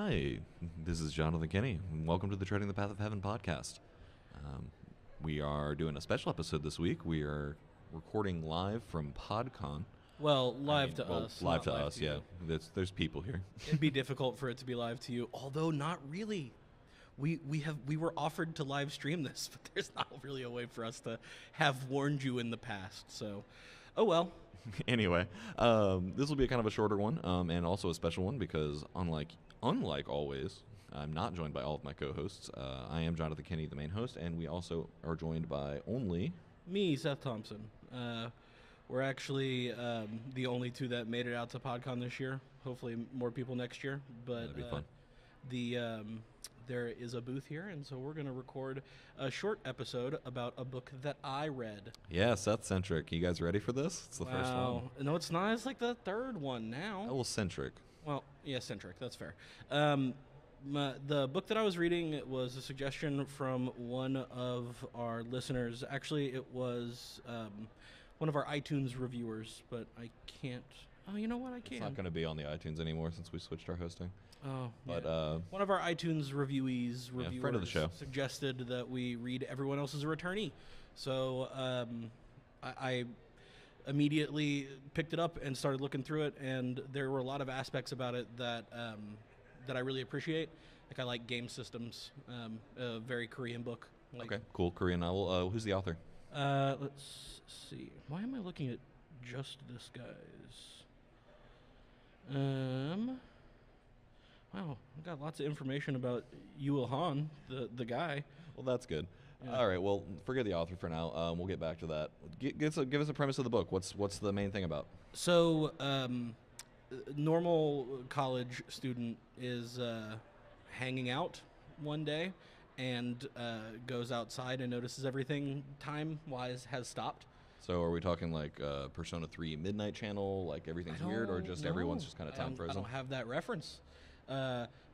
Hi, this is Jonathan Kenny. Welcome to the Treading the Path of Heaven podcast. We are doing a special episode this week. We are recording live from Podcon. Well, live to us. Live not to us, yeah. There's people here. It'd be difficult for it to be live to you, although not really. We were offered to live stream this, but there's not really a way for us to have warned you in the past. So, oh well. Anyway, this will be a kind of a shorter one, and also a special one because unlike always, I'm not joined by all of my co-hosts. I am Jonathan Kenny, the main host, and we also are joined by only Me, Seth Thompson. We're actually the only two that made it out to Podcon this year. Hopefully more people next year. But That'd be fun. There is a booth here, and so we're going to record a short episode about a book that I read. Yeah, Seth-centric. You guys ready for this? It's the first one. No, it's not. It's like the third one now. Oh, well, centric. Well, yeah, centric. That's fair. The book that I was reading was a suggestion from one of our listeners. Actually, it was one of our iTunes reviewers, but I can't. Oh, you know what? I can. It's not going to be on the iTunes anymore since we switched our hosting. Oh, but yeah. One of our iTunes reviewers friend of the show, suggested that we read Everyone Else is a Returnee. So I immediately picked it up and started looking through it, and there were a lot of aspects about it that I really appreciate. Like I like game systems, a very Korean book. Okay, cool. Korean novel. Who's the author? Let's see. Why am I looking at just this guy's? Wow, I got lots of information about Yul Han, the guy. Well, that's good. Yeah. All right, well, forget the author for now. We'll get back to that. Give us a premise of the book. What's the main thing about? So, normal college student is hanging out one day and goes outside and notices everything time-wise has stopped. So are we talking like Persona 3 Midnight Channel, like everything's weird, or just everyone's just kind of time frozen? I don't have that reference.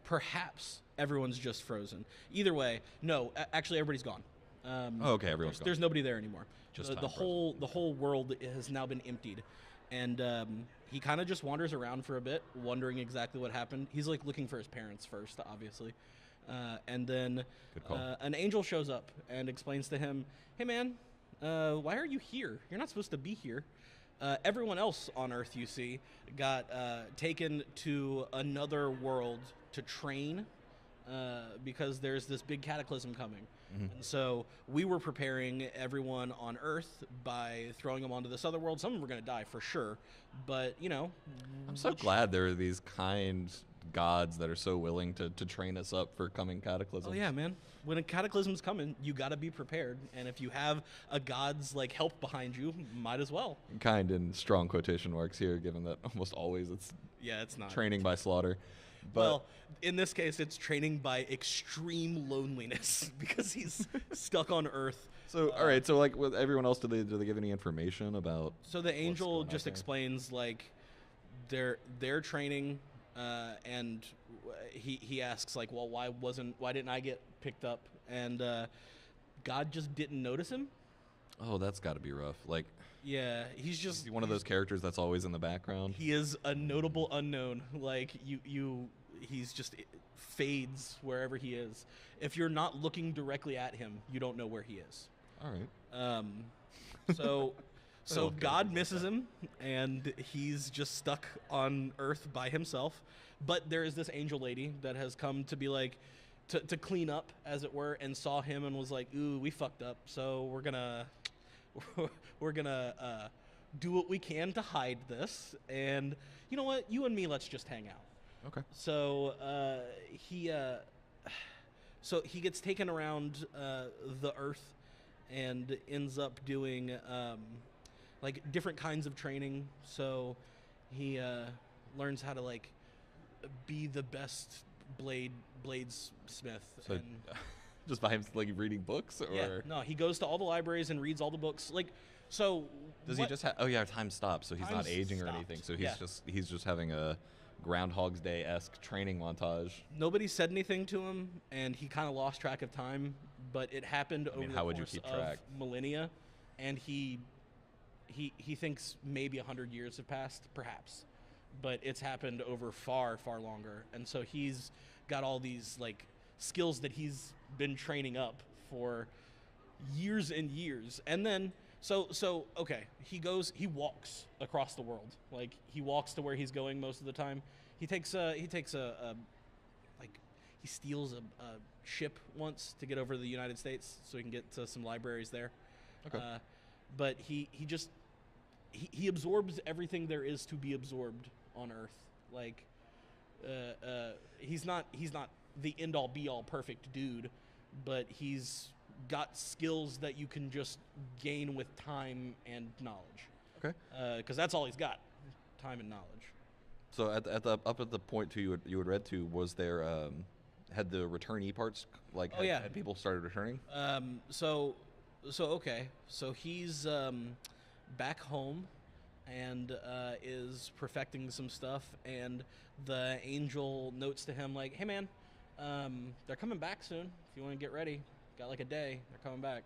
Perhaps everyone's just frozen. Either way, no, actually everybody's gone. Okay, everyone's gone. There's nobody there anymore. Just the whole world has now been emptied, and he kind of just wanders around for a bit, wondering exactly what happened. He's like looking for his parents first, obviously, and then an angel shows up and explains to him, "Hey, man, why are you here? You're not supposed to be here." Everyone else on Earth, you see, got taken to another world to train because there's this big cataclysm coming. Mm-hmm. And so we were preparing everyone on Earth by throwing them onto this other world. Some of them were going to die for sure, but, you know. I'm so glad there are these kind gods that are so willing to train us up for coming cataclysms. Oh, yeah, man. When a cataclysm's coming, you got to be prepared. And if you have a god's, like, help behind you, might as well. Kind in strong quotation marks here, given that almost always it's not training by slaughter. But well, in this case, it's training by extreme loneliness because he's stuck on Earth. So, all right. So, like with everyone else, do they give any information about? So the angel just explains like their training, and he asks like, well, why didn't I get picked up? And God just didn't notice him. Oh, that's got to be rough. Like. Yeah, he's one of those characters that's always in the background. He is a notable unknown. Like he's just fades wherever he is. If you're not looking directly at him, you don't know where he is. All right. So God misses him, and he's just stuck on Earth by himself. But there is this angel lady that has come to be like to clean up, as it were, and saw him and was like, "Ooh, we fucked up. So we're gonna." Do what we can to hide this, and you know what? You and me, let's just hang out. Okay. So he gets taken around the Earth and ends up doing like different kinds of training. So he learns how to like be the best bladesmith. So, just by him like reading books, or yeah, no, he goes to all the libraries and reads all the books. Like, so does he just have? Oh yeah, time stops, so he's not aging or anything. So he's just having a Groundhog's Day-esque training montage. Nobody said anything to him, and he kind of lost track of time. But it happened over the course of millennia, and he thinks maybe 100 years have passed, perhaps. but it's happened over far, far longer. And so he's got all these like skills that he's been training up for years and years. And then so okay, he walks across the world. Like he walks to where he's going most of the time. He takes a like he steals a ship once to get over to the United States so he can get to some libraries there. Okay. But he absorbs everything there is to be absorbed on Earth. Like he's not the end all be all perfect dude, but he's got skills that you can just gain with time and knowledge. Okay. Because that's all he's got, time and knowledge. So at the point too you had read to, was there had the returnee parts like had people started returning? So he's back home and is perfecting some stuff, and the angel notes to him like, hey man, they're coming back soon if you want to get ready. Got like a day, they're coming back.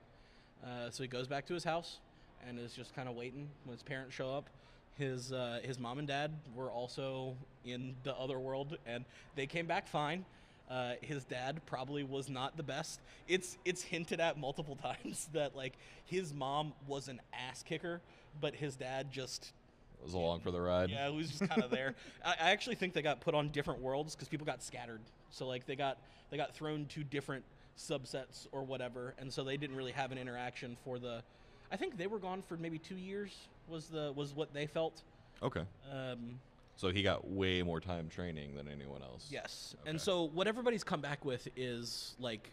So he goes back to his house and is just kind of waiting when his parents show up. His mom and dad were also in the other world, and they came back fine. His dad probably was not the best. It's hinted at multiple times that like his mom was an ass kicker, but his dad just was along for the ride. Yeah, he was just kind of there. I actually think they got put on different worlds because people got scattered. So like they got thrown to different subsets or whatever, and so they didn't really have an interaction for the. I think they were gone for maybe 2 years. Was what they felt. Okay. So he got way more time training than anyone else. Yes. Okay. And so what everybody's come back with is like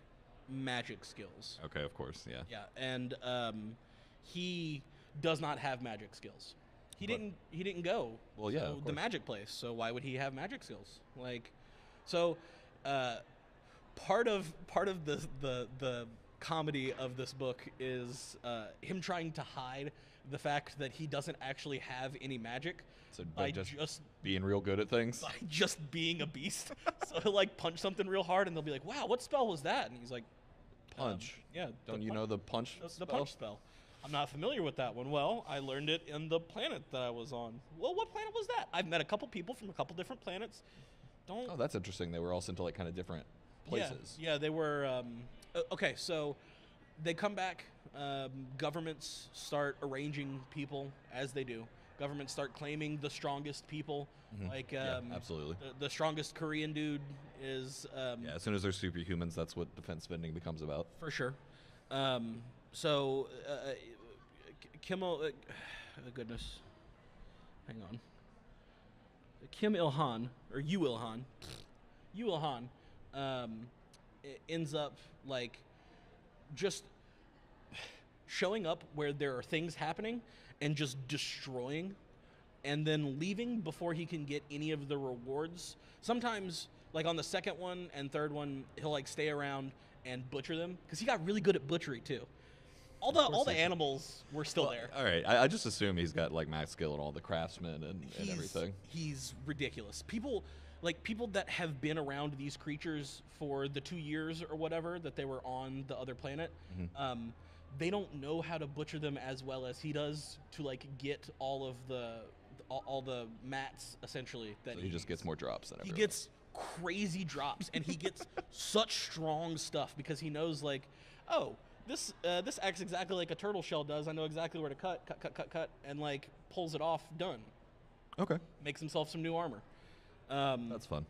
magic skills. Okay, of course, yeah. Yeah, and he does not have magic skills. He didn't go. Well, yeah, the magic place. So why would he have magic skills? Like, so part of the comedy of this book is him trying to hide the fact that he doesn't actually have any magic. So by just being real good at things? By just being a beast. So he'll like punch something real hard and they'll be like, wow, what spell was that? And he's like, punch. Yeah. Don't you know the punch spell? The punch spell. I'm not familiar with that one. Well, I learned it in the planet that I was on. Well, what planet was that? I've met a couple people from a couple different planets. Oh, that's interesting. They were all sent to like kind of different places. Yeah, they were. Okay, so they come back. Governments start arranging people as they do. Governments start claiming the strongest people. Mm-hmm. Like, yeah, absolutely. The strongest Korean dude is. Yeah, as soon as there's superhumans, that's what defense spending becomes about. For sure. So, goodness. Hang on. Kim Il-han, or Yu Il-han, ends up, like, just showing up where there are things happening and just destroying and then leaving before he can get any of the rewards. Sometimes, like, on the second one and third one, he'll, like, stay around and butcher them because he got really good at butchery, too. All the animals were still there. All right, I just assume he's got like max skill and all the craftsmen and everything. He's ridiculous. People that have been around these creatures for the 2 years or whatever that they were on the other planet, Mm-hmm. They don't know how to butcher them as well as he does to like get all the mats essentially. That so he just gets more drops than everyone. He gets crazy drops and he gets such strong stuff because he knows like, oh. This acts exactly like a turtle shell does. I know exactly where to cut, and like pulls it off. Done. Okay. Makes himself some new armor. That's fun.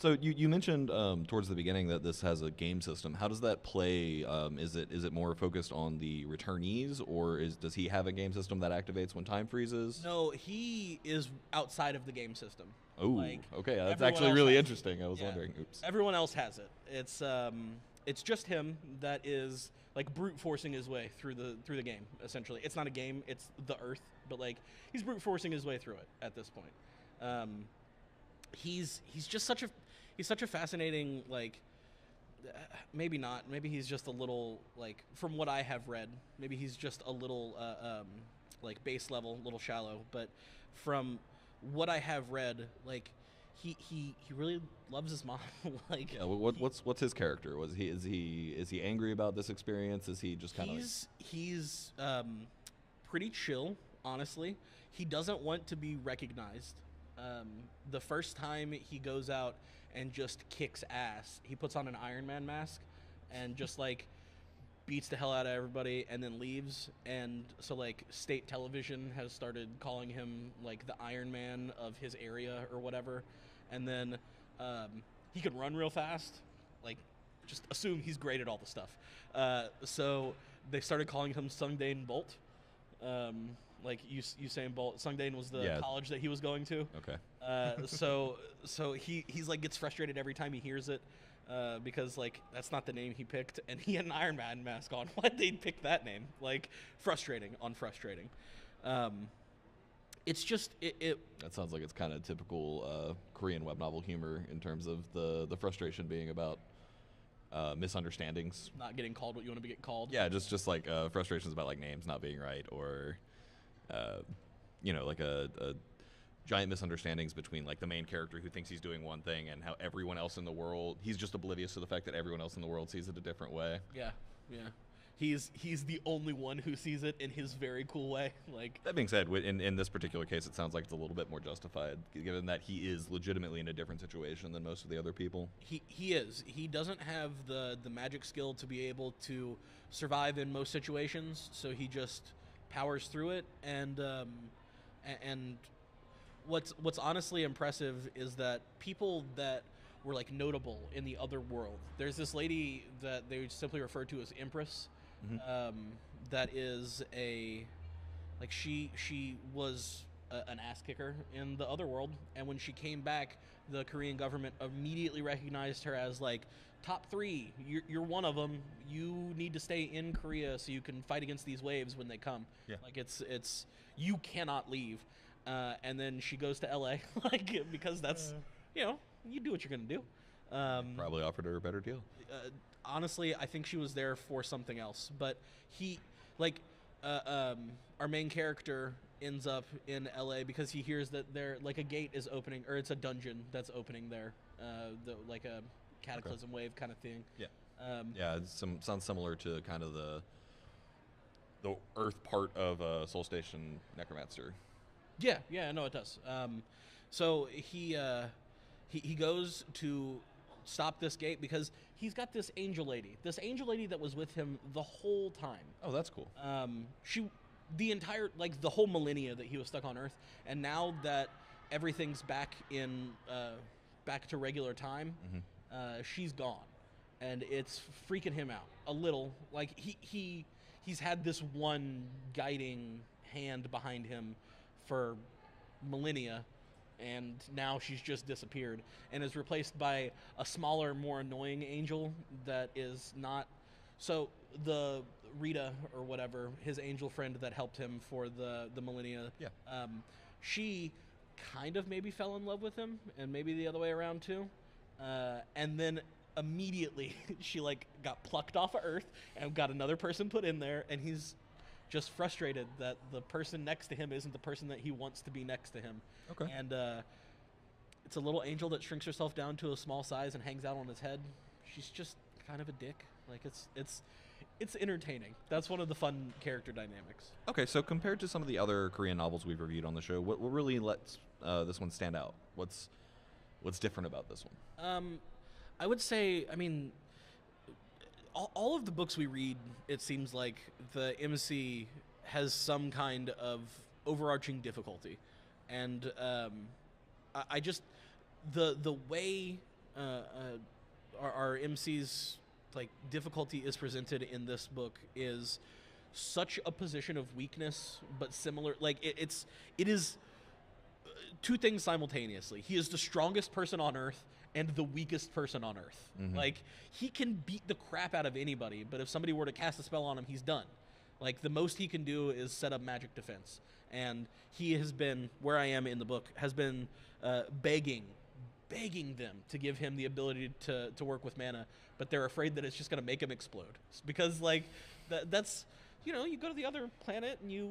So you mentioned towards the beginning that this has a game system. How does that play? Is it more focused on the returnees, or does he have a game system that activates when time freezes? No, he is outside of the game system. Oh, like, okay. That's actually really interesting. I was wondering. Oops. Everyone else has it. It's just him that is like brute forcing his way through the game. Essentially, it's not a game; it's the Earth. But like he's brute forcing his way through it at this point. He's just such a fascinating like. Maybe not. Maybe he's just a little like from what I have read. Maybe he's just a little like base level, little shallow. But from what I have read, like. He really loves his mom. Like yeah, what's his character? Is he angry about this experience? Is he just kind of he's pretty chill, honestly. He doesn't want to be recognized The first time he goes out and just kicks ass, he puts on an Iron Man mask and just like beats the hell out of everybody and then leaves. And so like state television has started calling him like the Iron Man of his area or whatever. And then he can run real fast. Like, just assume he's great at all the stuff. So they started calling him Sungdane Bolt. Like Usain Bolt. Sungdane was the college that he was going to. Okay. So he's like gets frustrated every time he hears it. Because like that's not the name he picked, and he had an Iron Man mask on. Why'd they pick that name? Like frustrating. It's just it. That sounds like it's kind of typical Korean web novel humor in terms of the frustration being about misunderstandings, not getting called what you want to be getting called. Yeah, just like frustrations about like names not being right, or like a giant misunderstandings between like the main character who thinks he's doing one thing and how everyone else in the world, he's just oblivious to the fact that everyone else in the world sees it a different way. Yeah. He's the only one who sees it in his very cool way. Like, that being said, in this particular case, it sounds like it's a little bit more justified, given that he is legitimately in a different situation than most of the other people. He is. He doesn't have the magic skill to be able to survive in most situations, so he just powers through it. And what's honestly impressive is that people that were like notable in the other world. There's this lady that they simply refer to as Empress. Mm-hmm. That is she was an ass kicker in the other world, and when she came back, the Korean government immediately recognized her as like top 3. You're one of them. You need to stay in Korea so you can fight against these waves when they come. Yeah. Like it's you cannot leave. And then she goes to LA, like because that's you do what you're gonna do. Probably offered her a better deal. Honestly, I think she was there for something else. But our main character ends up in LA because he hears that there like a gate is opening, or it's a dungeon that's opening there, like a cataclysm wave kind of thing. Yeah. It sounds similar to kind of the Earth part of Soul Station Necromancer. Yeah, no, it does. So he goes to stop this gate because he's got this angel lady that was with him the whole time. Oh, that's cool. The entire, like, the whole millennia that he was stuck on Earth, and now that everything's back to regular time, mm-hmm. She's gone, and it's freaking him out a little. Like, he's had this one guiding hand behind him for millennia, and now she's just disappeared and is replaced by a smaller, more annoying angel that is not. So the Rita or whatever, his angel friend that helped him for the millennia, she kind of maybe fell in love with him, and maybe the other way around too, and then immediately she like got plucked off of Earth and got another person put in there, and he's just frustrated that the person next to him isn't the person that he wants to be next to him. Okay. And it's a little angel that shrinks herself down to a small size and hangs out on his head. She's just kind of a dick. Like, it's entertaining. That's one of the fun character dynamics. Okay, so compared to some of the other Korean novels we've reviewed on the show, what really lets this one stand out? What's different about this one? I would say, I mean, all of the books we read, it seems like the MC has some kind of overarching difficulty, and I just the way our MC's like difficulty is presented in this book is such a position of weakness, but similar. Like it is two things simultaneously. He is the strongest person on Earth and the weakest person on Earth. Mm-hmm. Like, he can beat the crap out of anybody, but if somebody were to cast a spell on him, he's done. Like, the most he can do is set up magic defense. And he has been, where I am in the book, has been begging them to give him the ability to work with mana, but they're afraid that it's just going to make him explode. Because, like, that's... you go to the other planet and you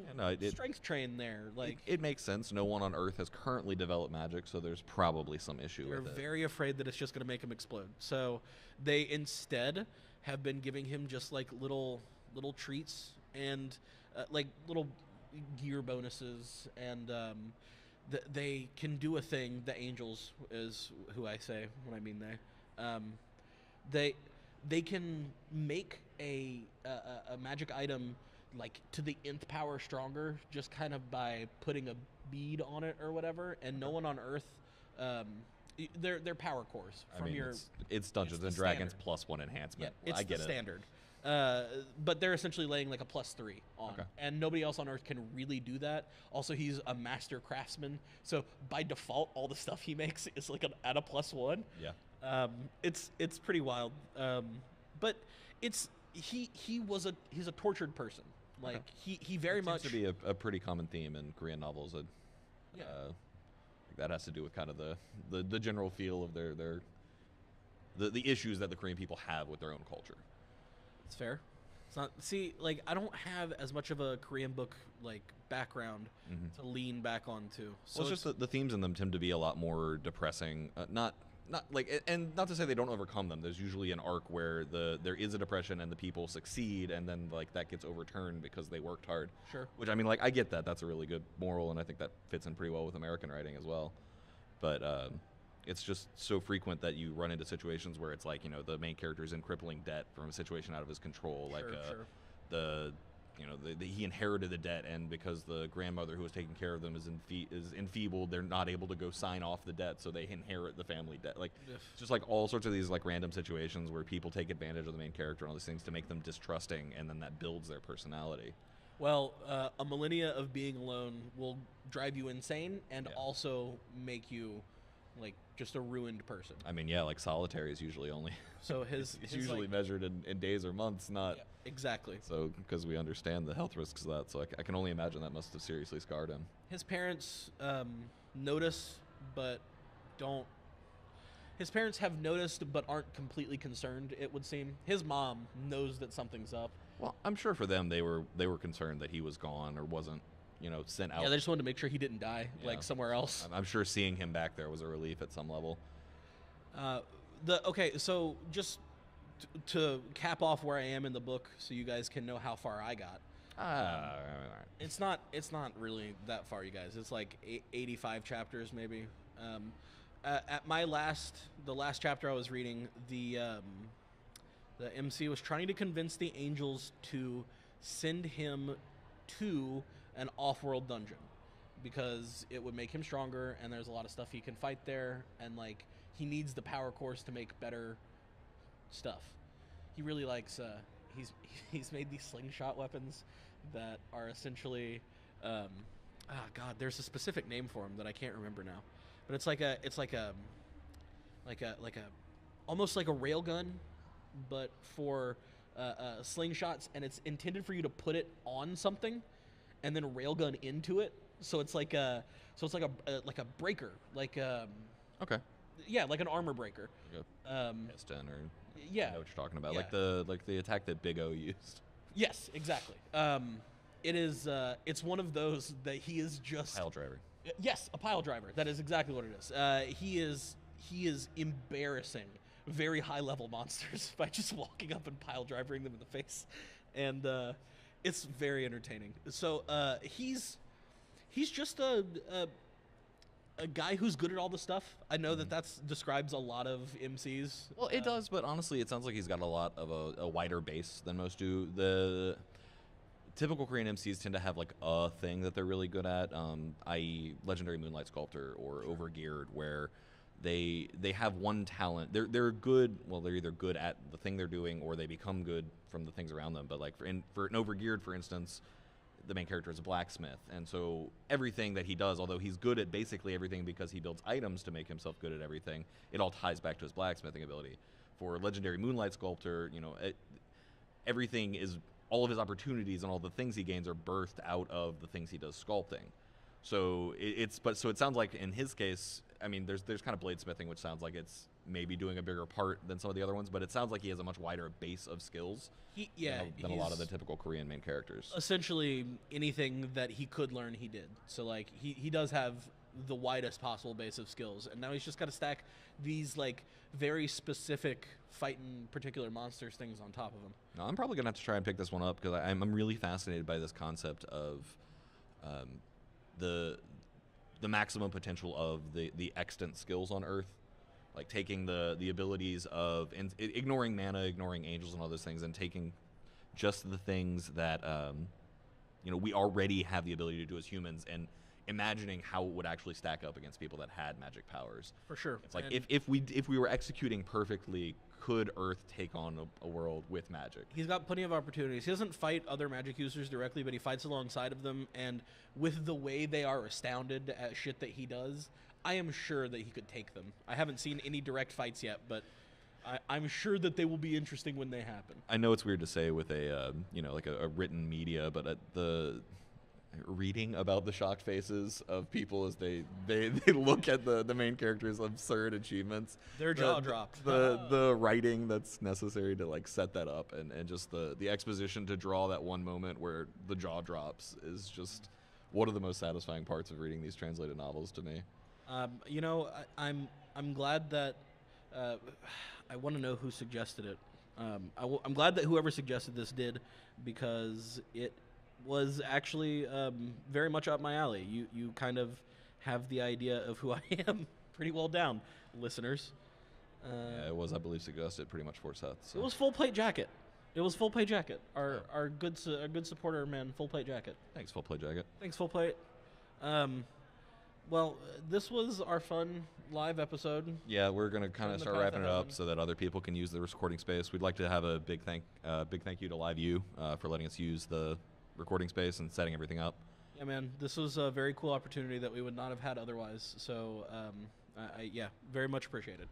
strength train there. Like, it makes sense. No one on Earth has currently developed magic, so there's probably some issue with it. They're very afraid that it's just going to make him explode. So they instead have been giving him just like little like little gear bonuses, and they can do a thing. The angels is who I say when I mean they. They can make a magic item like to the nth power stronger just kind of by putting a bead on it or whatever, and no one on Earth. They're power cores from it's Dungeons and Dragons +1 enhancement. Yeah, it's I get the it. standard. But they're essentially laying like a +3 on, and nobody else on Earth can really do that. Also, he's a master craftsman, so by default, all the stuff he makes is like at a +1. Yeah. It's pretty wild. But he's a tortured person. Like he very much seems to be a pretty common theme in Korean novels. That has to do with kind of the general feel of the issues that the Korean people have with their own culture. It's fair. It's not. See, like I don't have as much of a Korean book like background to lean back onto. So well, it's just the themes in them tend to be a lot more depressing. Not like, and not to say they don't overcome them. There's usually an arc where there is a depression and the people succeed, and then like that gets overturned because they worked hard. Sure. Which I mean, like I get that. That's a really good moral, and I think that fits in pretty well with American writing as well. But it's just so frequent that you run into situations where it's like, the main character is in crippling debt from a situation out of his control. He inherited the debt, and because the grandmother who was taking care of them is enfeebled, they're not able to go sign off the debt, so they inherit the family debt. Like, it's just like all sorts of these like random situations where people take advantage of the main character and all these things to make them distrusting, and then that builds their personality. Well, a millennia of being alone will drive you insane and also make you like just a ruined person. I mean, like solitary is usually only. So it's usually like, measured in days or months, not. Yeah, exactly. So because we understand the health risks of that, so I can only imagine that must have seriously scarred him. His parents notice, but don't. His parents have noticed, but aren't completely concerned. It would seem his mom knows that something's up. Well, I'm sure for them they were concerned that he was gone or wasn't, sent out. Yeah, they just wanted to make sure he didn't die like somewhere else. I'm sure seeing him back there was a relief at some level. So just to cap off where I am in the book, so you guys can know how far I got. It's not really that far, you guys. It's like 85 chapters maybe. At the last chapter I was reading, the MC was trying to convince the angels to send him to an off-world dungeon because it would make him stronger, and there's a lot of stuff he can fight there, and like he needs the power cores to make better stuff. He really likes he's made these slingshot weapons that are essentially there's a specific name for them that I can't remember now, but it's like a almost like a railgun, but for slingshots, and it's intended for you to put it on something and then railgun into it. So it's like a breaker, like okay, yeah, like an armor breaker. Piston or I know what you're talking about, like the attack that Big O used. Yes, exactly. It is. It's one of those that he is just pile driver. Yes, a pile driver. That is exactly what it is. He is embarrassing very high level monsters by just walking up and pile driving them in the face, and it's very entertaining. So he's just a guy who's good at all the stuff. I know that describes a lot of MCs. Well, it does, but honestly, it sounds like he's got a lot of a wider base than most do. The typical Korean MCs tend to have like a thing that they're really good at, i.e. Legendary Moonlight Sculptor or Overgeared, where they have one talent. They're good. Well, they're either good at the thing they're doing or they become good from the things around them. But like for an Overgeared, for instance, the main character is a blacksmith, and so everything that he does, although he's good at basically everything because he builds items to make himself good at everything, it all ties back to his blacksmithing ability. For Legendary Moonlight Sculptor, everything is, all of his opportunities and all the things he gains are birthed out of the things he does sculpting. So it sounds like in his case, I mean, there's kind of bladesmithing, which sounds like it's maybe doing a bigger part than some of the other ones, but it sounds like he has a much wider base of skills than a lot of the typical Korean main characters. Essentially, anything that he could learn, he did. So, like, he does have the widest possible base of skills, and now he's just got to stack these, like, very specific fighting particular monsters things on top of him. No, I'm probably going to have to try and pick this one up because I'm really fascinated by this concept of the maximum potential of the extant skills on Earth, like taking the abilities of and ignoring mana, ignoring angels and all those things, and taking just the things that we already have the ability to do as humans, and imagining how it would actually stack up against people that had magic powers. For sure. It's like if we were executing perfectly, could Earth take on a world with magic? He's got plenty of opportunities. He doesn't fight other magic users directly, but he fights alongside of them, and with the way they are astounded at shit that he does, I am sure that he could take them. I haven't seen any direct fights yet, but I'm sure that they will be interesting when they happen. I know it's weird to say with a like a written media, but the reading about the shocked faces of people as they look at the main character's absurd achievements, their jaw dropped. The writing that's necessary to like set that up, and just the exposition to draw that one moment where the jaw drops is just one of the most satisfying parts of reading these translated novels to me. I'm glad that I want to know who suggested it. I'm glad that whoever suggested this did, because it was actually very much up my alley. You kind of have the idea of who I am pretty well down, listeners. Yeah, it was, I believe, suggested pretty much for Seth. So. It was Full Plate Jacket. Our good supporter man, Full Plate Jacket. Thanks, Full Plate Jacket. Thanks, Full Plate. Well, this was our fun live episode. Yeah, we're gonna kind of start wrapping it up so that other people can use the recording space. We'd like to have a big thank you to Live U for letting us use the recording space and setting everything up. Yeah, man, this was a very cool opportunity that we would not have had otherwise. So, very much appreciated.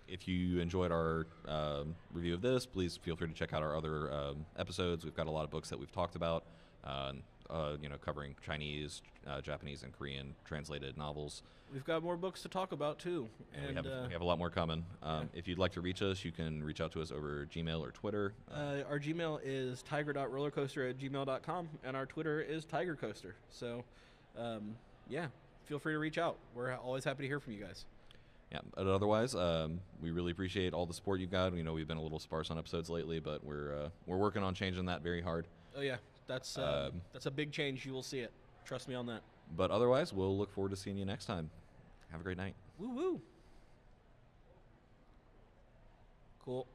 If you enjoyed our review of this, please feel free to check out our other episodes. We've got a lot of books that we've talked about, covering Chinese, Japanese, and Korean translated novels. We've got more books to talk about, too. And we have a lot more coming. If you'd like to reach us, you can reach out to us over Gmail or Twitter. Our Gmail is tiger.rollercoaster@gmail.com, and our Twitter is tigercoaster. So, feel free to reach out. We're always happy to hear from you guys. Yeah, but otherwise, we really appreciate all the support you've got. We've been a little sparse on episodes lately, but we're working on changing that very hard. Oh, yeah. That's a big change. You will see it. Trust me on that. But otherwise, we'll look forward to seeing you next time. Have a great night. Woo-woo. Cool.